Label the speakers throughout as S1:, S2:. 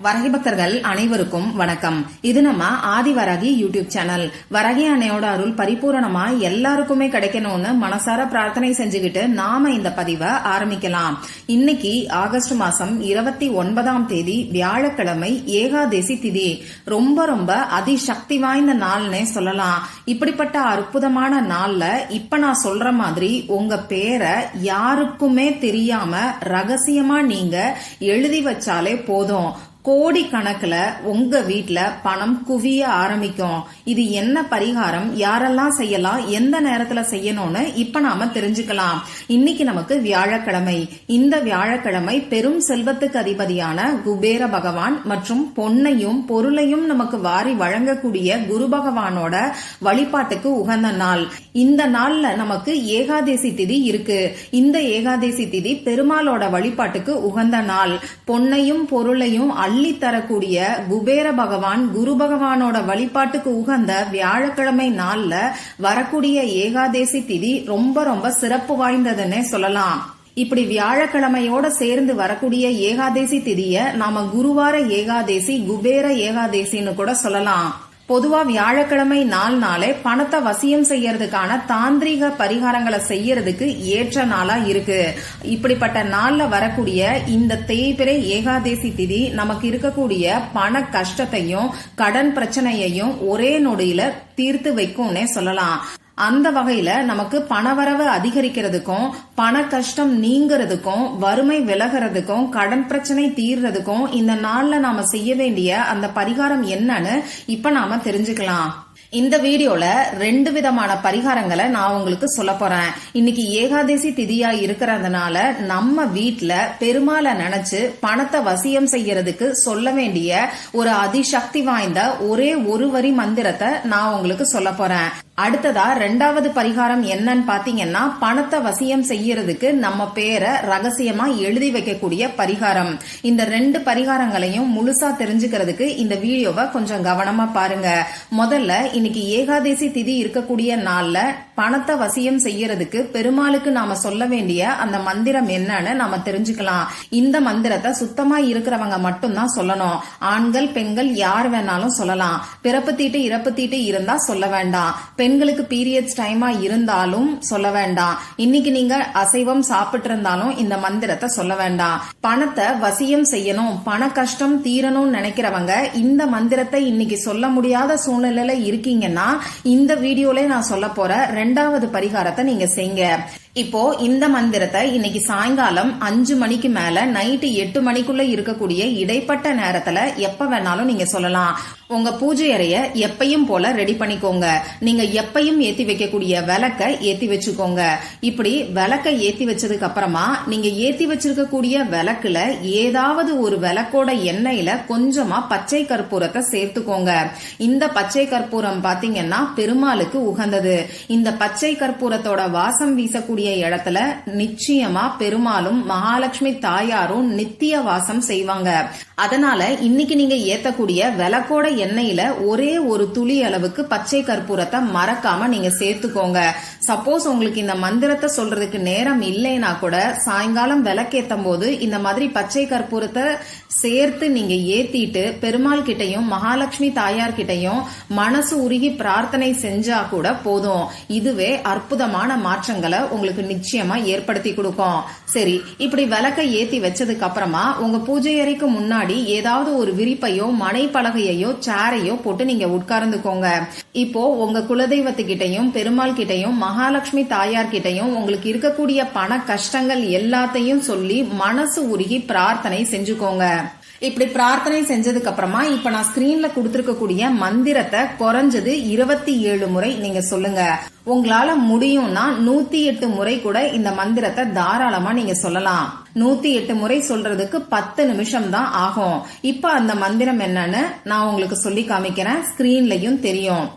S1: வரகி பக்தர்கள் அனைவருக்கும் வணக்கம். இது நம்ம ஆதி வரகி யூடியூப் சேனல். வரகி அன்னையோட அருள் பரிபூரணமா எல்லாருக்குமே கிடைக்கணும்னு மனசார பிரார்த்தனை செஞ்சுக்கிட்டு நாம இந்த பதிவை ஆரம்பிக்கலாம். இன்னைக்கு ஆகஸ்ட் மாசம் 29ஆம் தேதி வியாழக்கிழமை, ஏகாதேசி திதி. ரொம்ப ரொம்ப அதிசக்தி வாய்ந்த நாள்னே சொல்லலாம். இப்படிப்பட்ட அற்புதமான நாள்ல இப்ப நான் சொல்ற மாதிரி உங்க பேரை யாருக்குமே தெரியாம ரகசியமா நீங்க எழுதி வச்சாலே போதும், கோடி கணக்குல உங்க வீட்ல பணம் குவிய ஆரம்பிக்கும். இது என்ன பரிகாரம், யாரெல்லாம் செய்யலாம், எந்த நேரத்துல செய்யணும்னு இப்ப நாம தெரிஞ்சுக்கலாம். இன்னைக்கு நமக்கு வியாழக்கிழமை. இந்த வியாழக்கிழமை பெரும் செல்வத்துக்கு அதிபதியான குபேர பகவான் மற்றும் பொன்னையும் பொருளையும் நமக்கு வாரி வழங்கக்கூடிய குரு பகவானோட வழிபாட்டுக்கு உகந்த நாள். இந்த நாள்ல நமக்கு ஏகாதேசி திதி இருக்கு. இந்த ஏகாதேசி திதி பெருமாளோட வழிபாட்டுக்கு உகந்த நாள். பொன்னையும் பொருளையும் அள்ளி தரக்கூடிய குபேர பகவான் குரு பகவானோட வழிபாட்டுக்கு உகந்த வியாழக்கிழமை நாள்ல வரக்கூடிய ஏகாதேசி திதி ரொம்ப ரொம்ப சிறப்பு வாய்ந்ததுன்னே சொல்லலாம். இப்படி வியாழக்கிழமையோட சேர்ந்து வரக்கூடிய ஏகாதேசி திதிய நாம குருவார ஏகாதேசி, குபேர ஏகாதேசின்னு கூட சொல்லலாம். பொதுவா வியாழக்கிழமை நாளே பணத்தை வசியம் செய்யறதுக்கான தாந்திரிக பரிகாரங்களை செய்யறதுக்கு ஏற்ற நாளா இருக்கு. இப்படிப்பட்ட நாள்ல வரக்கூடிய இந்த தேய்பிறை ஏகாதேசி திதி நமக்கு இருக்கக்கூடிய பண கஷ்டத்தையும் கடன் பிரச்சனையையும் ஒரே நொடியில தீர்த்து வைக்கும்னே சொல்லலாம். அந்த வகையில நமக்கு பணவரவு அதிகரிக்கிறதுக்கும், பண கஷ்டம் நீங்கிறதுக்கும், வறுமை விலகிறதுக்கும், கடன் பிரச்சனை தீர்றதுக்கும் இந்த நாள்ல நாம செய்ய வேண்டிய அந்த பரிகாரம் என்னன்னு இப்ப நாம தெரிஞ்சுக்கலாம். இந்த வீடியோல 2 விதமான பரிகாரங்களை நான் உங்களுக்கு சொல்ல போறேன். இன்னைக்கு ஏகாதேசி திதியா இருக்கிறதுனால நம்ம வீட்ல பெருமாளை நினைச்சு பணத்தை வசியம் செய்யறதுக்கு சொல்ல வேண்டிய ஒரு அதிசக்தி வாய்ந்த ஒரே ஒரு வரி மந்திரத்தை நான் உங்களுக்கு சொல்ல போறேன். அடுத்ததா 2வது பரிகாரம் என்னன்னு பாத்தீங்கன்னா, பணத்தை வசியம் செய்யறதுக்கு நம்ம பேரை ரகசியமா எழுதி வைக்கக்கூடிய பரிகாரம். இந்த 2 பரிகாரங்களையும் முழுசா தெரிஞ்சுக்கிறதுக்கு இந்த வீடியோவை கொஞ்சம் கவனமா பாருங்க. முதல்ல இன்னைக்கு ஏகாதேசி திதி இருக்கக்கூடிய நாள்ல பணத்தை வசியம் செய்யறதுக்கு பெருமாளுக்கு நாம சொல்ல வேண்டிய அந்த மந்திரம் என்னன்னு நாம தெரிஞ்சுக்கலாம். இந்த மந்திரத்தை சுத்தமா இருக்கிறவங்க மட்டும்தான் சொல்லணும். ஆண்கள் பெண்கள் யார் வேணாலும் சொல்லலாம். பிறப்பு தீட்டு இறப்பு தீட்டு இருந்தா சொல்ல வேண்டாம். பெண்களுக்கு பீரியட்ஸ் டைமா இருந்தாலும் சொல்ல வேண்டாம். இன்னைக்கு நீங்க அசைவம் சாப்பிட்டு இருந்தாலும் இந்த மந்திரத்தை சொல்ல வேண்டாம். பணத்தை வசியம் செய்யணும், பண கஷ்டம் தீரணும்னு நினைக்கிறவங்க இந்த மந்திரத்தை இன்னைக்கு சொல்ல முடியாத சூழ்நிலையில இருக்கீங்கன்னா இந்த வீடியோல நான் சொல்ல போற 2வது பரிகாரத்தை நீங்க செய்யுங்க. இப்போ இந்த மந்திரத்தை இன்னைக்கு சாயங்காலம் 5 மணிக்கு மேல நைட்டு 8 மணிக்குள்ள இருக்கக்கூடிய இடைப்பட்ட நேரத்துல எப்ப வேணாலும் நீங்க சொல்லலாம். உங்க பூஜை அறைய எப்பையும் போல ரெடி பண்ணிக்கோங்க. நீங்க எப்பையும் ஏத்தி வைக்கக்கூடிய விளக்க ஏத்தி வச்சுக்கோங்க. இப்படி விளக்க ஏத்தி வச்சதுக்கு அப்புறமா நீங்க ஏத்தி வச்சிருக்கக்கூடிய விளக்குல ஏதாவது ஒரு விளக்கோட எண்ணெயில கொஞ்சமா பச்சை கற்பூரத்தை சேர்த்துக்கோங்க. இந்த பச்சை கற்பூரம் பாத்தீங்கன்னா பெருமாளுக்கு உகந்தது. இந்த பச்சை கற்பூரத்தோட வாசம் வீசக்கூடிய இடத்துல நிச்சயமா பெருமாளும் மகாலட்சுமி தாயாரும் நித்திய வாசம் செய்வாங்க. அதனால இன்னைக்கு நீங்க ஏத்தக்கூடிய விளக்கோட எண்ணெயில ஒரே ஒரு துளி அளவுக்கு பச்சை கற்பூரத்தை மறக்காம நீங்க சேர்த்துக்கோங்க. சப்போஸ் உங்களுக்கு இந்த மந்திரத்தை சொல்றதுக்கு நேரம் இல்லைன்னா கூட சாயங்காலம் விளக்கேத்தும் போது இந்த மாதிரி பச்சை கற்பூரத்தை சேர்த்து நீங்க ஏத்திட்டு பெருமாள் கிட்டையும் மகாலட்சுமி தாயார் கிட்டையும் மனசு உருகி பிரார்த்தனை செஞ்சா கூட போதும். இதுவே அற்புதமான மாற்றங்களை உங்களுக்கு நிச்சயமா ஏற்படுத்தி கொடுக்கும். சரி, இப்படி விளக்க ஏத்தி வச்சதுக்கு அப்புறமா உங்க பூஜை அறைக்கு முன்னாடி ஏதாவது ஒரு விரிப்பையோ மனை பலகையோ சேரையோ போட்டு நீங்க உட்கார்ந்துக்கோங்க. இப்போ உங்க குலதெய்வத்துக்கிட்டையும் பெருமாள் கிட்டையும் மகாலட்சுமி தாயார் கிட்டையும் உங்களுக்கு இருக்கக்கூடிய பண கஷ்டங்கள் எல்லாத்தையும் சொல்லி மனசு உருகி பிரார்த்தனை செஞ்சுக்கோங்க. இப்படி பிரார்த்தனை செஞ்சதுக்கு அப்புறமா இப்ப நான் ஸ்கிரீன்ல கொடுத்திருக்கக்கூடிய மந்திரத்தை குறைஞ்சது 27 முறை நீங்க சொல்லுங்க. உங்களால முடியும்னா 108 முறை கூட இந்த மந்திரத்தை தாராளமா நீங்க சொல்லலாம். 108 முறை சொல்றதுக்கு 10 நிமிஷம் தான் ஆகும். இப்ப அந்த மந்திரம் என்னன்னு நான் உங்களுக்கு சொல்லி காமிக்கிறேன். ஸ்கிரீன்லயும் தெரியும்.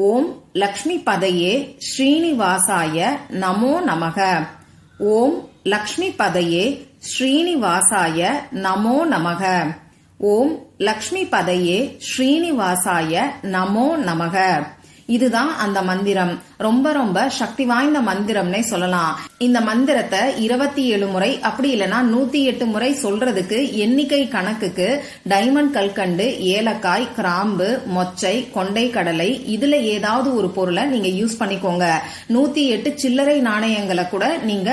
S1: ஓம் லக்ஷ்மி பதையே ஸ்ரீனிவாசாய நமோ நமக. ஓம் லக்ஷ்மி பதையே ஸ்ரீனிவாசாய நமோ நமக. ஓம் லக்ஷ்மி பதையே ஸ்ரீனிவாசாய நமோ நமக. இதுதான் அந்த மந்திரம். ரொம்ப ரொம்ப சக்தி வாய்ந்த மந்திரம்னே சொல்லலாம். இந்த மந்திரத்தை 27 முறை அப்படி இல்லைன்னா 108 முறை சொல்றதுக்கு எண்ணிக்கை கணக்குக்கு டைமண்ட் கல்கண்டு, ஏலக்காய், கிராம்பு, மொச்சை, கொண்டை கடலை இதுல ஏதாவது ஒரு பொருளை நீங்க யூஸ் பண்ணிக்கோங்க. 108 சில்லறை நாணயங்களை கூட நீங்க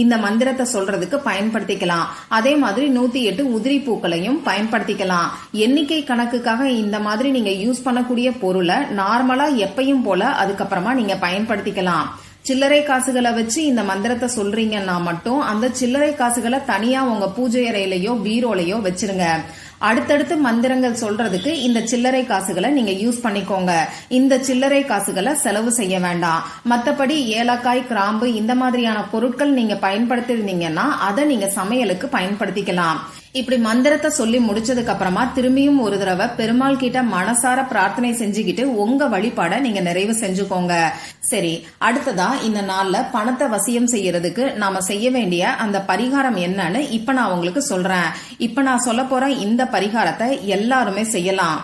S1: இந்த மந்திரத்தை சொல்றதுக்கு பயன்படுத்திக்கலாம். அதே மாதிரி 108 உதிரி பூக்களையும் பயன்படுத்திக்கலாம். எண்ணிக்கை கணக்குக்காக இந்த மாதிரி நீங்க யூஸ் பண்ணக்கூடிய பொருளை நார்மலா எப்பயும் போல அதுக்கப்புறமா நீங்க பயன்படுத்திக்கலாம். சில்லறை காசுகளை வச்சு இந்த மந்திரத்தை சொல்றீங்கன்னா மட்டும் அந்த சில்லறை காசுகளை தனியா உங்க பூஜை அறையிலயோ பீரோலையோ வச்சிருங்க. அடுத்தடுத்து மந்திரங்கள் சொல்றதுக்கு இந்த சில்லறை காசுகளை நீங்க யூஸ் பண்ணிக்கோங்க. இந்த சில்லறை காசுகளை செலவு செய்ய வேண்டாம். மத்தபடி ஏலக்காய், கிராம்பு இந்த மாதிரியான பொருட்கள் நீங்க பயன்படுத்திருந்தீங்கன்னா அதை நீங்க சமையலுக்கு பயன்படுத்திக்கலாம். இப்படி மந்திரத்தை சொல்லி முடிச்சதுக்கு அப்புறமா திரும்பியும் ஒரு தடவை பெருமாள் கிட்ட மனசார பிரார்த்தனை செஞ்சுக்கிட்டு உங்க வழிபாட நீங்க நிறைவு செஞ்சுக்கோங்க. சரி, அடுத்ததா இந்த நாள்ல பணத்தை வசியம் செய்யறதுக்கு நாம செய்ய வேண்டிய அந்த பரிகாரம் என்னன்னு இப்ப நான் உங்களுக்கு சொல்றேன். இப்ப நான் சொல்ல போற இந்த பரிகாரத்தை எல்லாருமே செய்யலாம்.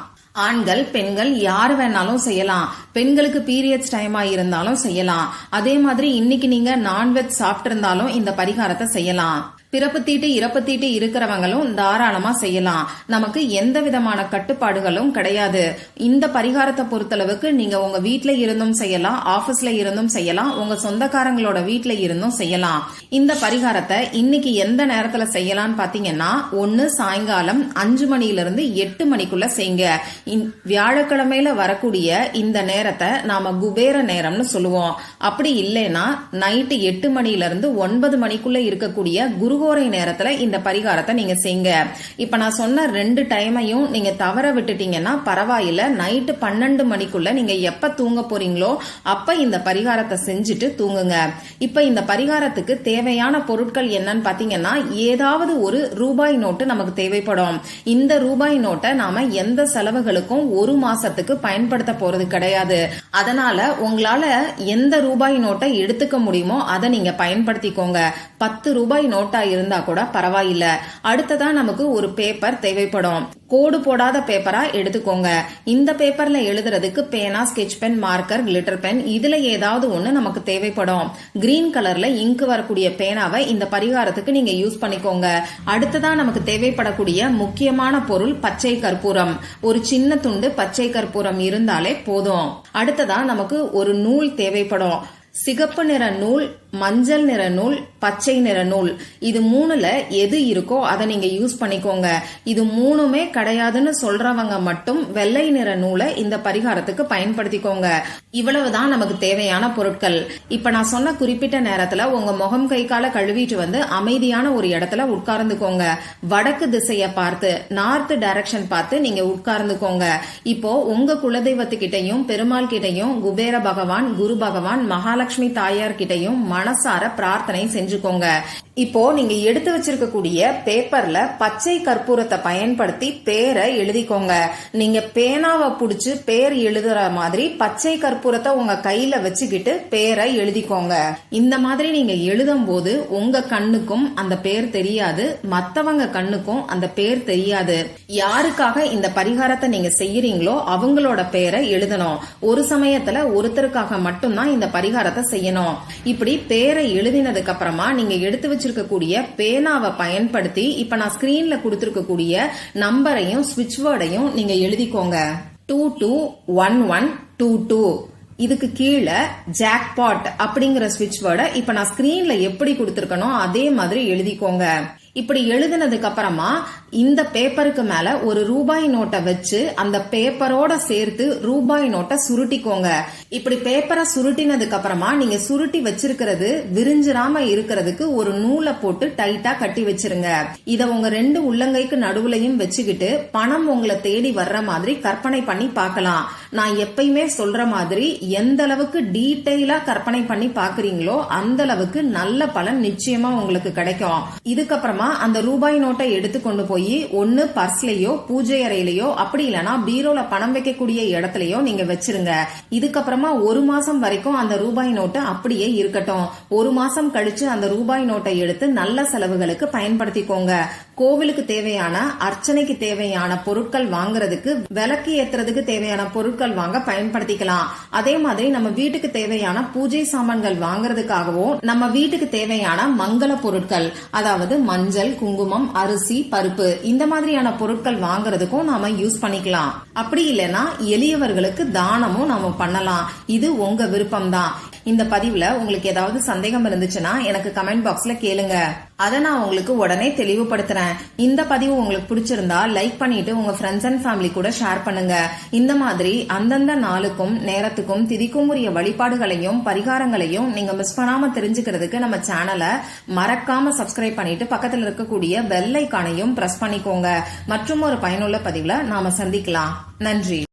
S1: ஆண்கள், பெண்கள் யாரு வேணாலும் செய்யலாம். பெண்களுக்கு பீரியட்ஸ் டைமா இருந்தாலும் செய்யலாம். அதே மாதிரி இன்னைக்கு நீங்க நான்வெஜ் சாப்பிட்டு இருந்தாலும் இந்த பரிகாரத்தை செய்யலாம். பிறப்பு தீட்டு, இறப்பு தீட்டு இருக்கிறவங்களும் தாராளமா செய்யலாம். நமக்கு எந்த விதமான கட்டுப்பாடுகளும் கிடையாது. இந்த பரிகாரத்தை பொறுத்தளவுக்கு நீங்க உங்க வீட்ல இருந்தும் செய்யலாம், ஆபீஸ்ல இருந்தும் செய்யலாம், உங்க சொந்தக்காரங்களோட வீட்ல இருந்தும் செய்யலாம். இந்த பரிகாரத்தை இன்னைக்கு எந்த நேரத்துல செய்யலாம்னு பாத்தீங்கன்னா, ஒன்னு சாயங்காலம் 5 மணியிலிருந்து 8 மணிக்குள்ள செய்யுங்க. வியாழக்கிழமையில வரக்கூடிய இந்த நேரத்தை நாம குபேர நேரம்னு சொல்லுவோம். அப்படி இல்லைன்னா நைட்டு 8 மணியிலிருந்து 9 மணிக்குள்ள இருக்கக்கூடிய குருகோரை நேரத்துல இந்த பரிகாரத்தை நீங்க செய்யுங்க. இப்ப நான் சொன்ன 2 டைமையும் நீங்க தவற விட்டுட்டீங்கன்னா பரவாயில்ல. நைட்டு 12 மணிக்குள்ள நீங்க எப்ப தூங்க போறீங்களோ அப்ப இந்த பரிகாரத்தை செஞ்சுட்டு தூங்குங்க. இப்ப இந்த பரிகாரத்துக்கு தேவையான பொருட்கள் என்னன்னு பாத்தீங்கன்னா, ஏதாவது ஒரு ரூபாய் நோட்டு நமக்கு தேவைப்படும். இந்த ரூபாய் நோட்டை நாம எந்த செலவுகளுக்கும் 1 மாசத்துக்கு பயன்படுத்த போறது கிடையாது. அதனால உங்களால எந்த ரூபாய் நோட்டை எடுத்துக்க முடியுமோ அதை நீங்க பயன்படுத்திக்கோங்க. 10 ரூபாய் நோட்டா இருந்தா கூட பரவாயில்ல. அடுத்ததா நமக்கு ஒரு பேப்பர் தேவைப்படும். கோடு போடாத பேப்பரா எடுத்துக்கோங்க. இந்த பேப்பர்ல எழுதுறதுக்கு பேனா, sketch pen, marker, glitter pen இதுல ஏதாவது ஒண்ணு நமக்கு தேவைப்படும். கிரீன் கலர்ல இங்கு வரக்கூடிய பேனாவை இந்த பரிகாரத்துக்கு நீங்க யூஸ் பண்ணிக்கோங்க. அடுத்ததா நமக்கு தேவைப்படக்கூடிய முக்கியமான பொருள் பச்சை கற்பூரம். ஒரு சின்ன துண்டு பச்சை கற்பூரம் இருந்தாலே போதும். அடுத்ததா நமக்கு ஒரு நூல் தேவைப்படும். சிகப்பு நிற நூல், மஞ்சள் நிற நூல், பச்சை நிற நூல் இது 3ல எது இருக்கோ அதை நீங்க யூஸ் பண்ணிக்கோங்க. இது 3மே கிடையாதுன்னு சொல்றவங்க மட்டும் வெள்ளை நிற நூலை இந்த பரிகாரத்துக்கு பயன்படுத்திக்கோங்க. இவ்வளவுதான் நமக்கு தேவையான பொருட்கள். இப்ப நான் சொன்ன குறிப்பிட்ட நேரத்துல உங்க முகம் கை கால கழுவிட்டு வந்து அமைதியான ஒரு இடத்துல உட்கார்ந்துக்கோங்க. வடக்கு திசைய பார்த்து, நார்த் டைரக்ஷன் பார்த்து நீங்க உட்கார்ந்துக்கோங்க. இப்போ உங்க குலதெய்வத்துக்கிட்டையும் பெருமாள் கிட்டையும் குபேர பகவான், குரு பகவான், மகாலட்சுமி தாயார் கிட்டையும் மனசார பிரார்த்தனை செஞ்சுக்கோங்க. இப்போ நீங்க எடுத்து வச்சிருக்கக்கூடிய பேப்பர்ல பச்சை கற்பூரத்தை பயன்படுத்தி பேரை எழுதிக்கோங்க. நீங்க பேனாவை புடிச்சு பேர் எழுதுற மாதிரி பச்சை கற்பூரத்தை உங்க கையில வச்சுக்கிட்டு பேரை எழுதிக்கோங்க. இந்த மாதிரி நீங்க எழுதும் போது உங்க கண்ணுக்கும் அந்த பேர் தெரியாது, மத்தவங்க கண்ணுக்கும் அந்த பேர் தெரியாது. யாருக்காக இந்த பரிகாரத்தை நீங்க செய்யறீங்களோ அவங்களோட பேரை எழுதணும். ஒரு சமயத்துல ஒருத்தருக்காக மட்டும்தான் இந்த பரிகாரத்தை செய்யணும். இப்படி பேரை எழுதினதுக்கு அப்புறமா நீங்க எடுத்து வச்சிருக்கக்கூடிய பேனாவை பயன்படுத்தி இப்ப நான் ஸ்கிரீன்ல கொடுத்திருக்கக்கூடிய நம்பரையும் ஸ்விட்ச் வேர்டையும் நீங்க எழுதிக்கோங்க. 221122 இதுக்கு கீழே ஜாக்பாட் அப்படிங்கிற ஸ்விட்ச் வேர்டை இப்ப நான் ஸ்கிரீன்ல எப்படி கொடுத்திருக்கனோ அதே மாதிரி எழுதிக்கோங்க. இப்படி எழுதினதுக்கு அப்புறமா இந்த பேப்பருக்கு மேல ஒரு ரூபாய் நோட்டை வச்சு அந்த பேப்பரோட சேர்த்து ரூபாய் நோட்டை சுருட்டிக்கோங்க. இப்படி பேப்பரை சுருட்டினதுக்கு அப்புறமா நீங்க சுருட்டி வச்சிருக்கிறது விரிஞ்சிராம இருக்கிறதுக்கு ஒரு நூலை போட்டு டைட்டா கட்டி வச்சிருங்க. இத உங்க 2 உள்ளங்கைக்கு நடுவுலையும் வச்சுக்கிட்டு பணம் உங்களை தேடி வர்ற மாதிரி கற்பனை பண்ணி பார்க்கலாம். நான் எப்பயுமே சொல்ற மாதிரி எந்த அளவுக்கு டீடைலா கற்பனை பண்ணி பாக்குறீங்களோ அந்த அளவுக்கு நல்ல பலன் நிச்சயமா உங்களுக்கு கிடைக்கும். இதுக்கப்புறமா அந்த ரூபாய் நோட்டை எடுத்து கொண்டு போய் ஒன்னு பர்ஸ்லயோ பூஜை அறையிலயோ அப்படி இல்லனா பீரோல பணம் வைக்கக்கூடிய இடத்துலயோ நீங்க வச்சிருங்க. இதுக்கப்புறமா 1 மாசம் வரைக்கும் அந்த ரூபாய் நோட்டு அப்படியே இருக்கட்டும். 1 மாசம் கழிச்சு அந்த ரூபாய் நோட்டை எடுத்து நல்ல செலவுகளுக்கு பயன்படுத்திக்கோங்க. கோவிலுக்கு தேவையான அர்ச்சனைக்கு தேவையான பொருட்கள் வாங்குறதுக்கு, விளக்கு ஏத்துறதுக்கு தேவையான பொருட்கள் வாங்க பயன்படுத்திக்கலாம். அதே மாதிரி நம்ம வீட்டுக்கு தேவையான பூஜை சாமான்கள் வாங்குறதுக்காகவும், நம்ம வீட்டுக்கு தேவையான மங்கள பொருட்கள், அதாவது மஞ்சள், குங்குமம், அரிசி, பருப்பு, இந்த மாதிரியான பொருட்கள் வாங்குறதுக்கும் நாம யூஸ் பண்ணிக்கலாம். அப்படி இல்லைன்னா எளியவர்களுக்கு தானமும் நாம பண்ணலாம். இது உங்க விருப்பம் தான். இந்த பதிவுல உங்களுக்கு ஏதாவது சந்தேகம் இருந்துச்சுன்னா எனக்கு கமெண்ட் பாக்ஸ்ல கேளுங்க. அதை நான் உங்களுக்கு உடனே தெளிவுபடுத்துறேன். இந்த பதிவு உங்களுக்கு பிடிச்சிருந்தா லைக் பண்ணிட்டு உங்க ஃப்ரெண்ட்ஸ் அண்ட் ஃபேமிலி கூட ஷேர் பண்ணுங்க. இந்த மாதிரி அந்தந்த நாளுக்கும் நேரத்துக்கும் திதிக்கும் உரிய வழிபாடுகளையும் பரிகாரங்களையும் நீங்க மிஸ் பண்ணாம தெரிஞ்சுக்கிறதுக்கு நம்ம சேனலை மறக்காம சப்ஸ்கிரைப் பண்ணிட்டு பக்கத்துல இருக்கக்கூடிய பெல் ஐகானையும் பிரஸ் பண்ணிக்கோங்க. மற்றும் ஒரு பயனுள்ள பதிவுல நாம சந்திக்கலாம். நன்றி.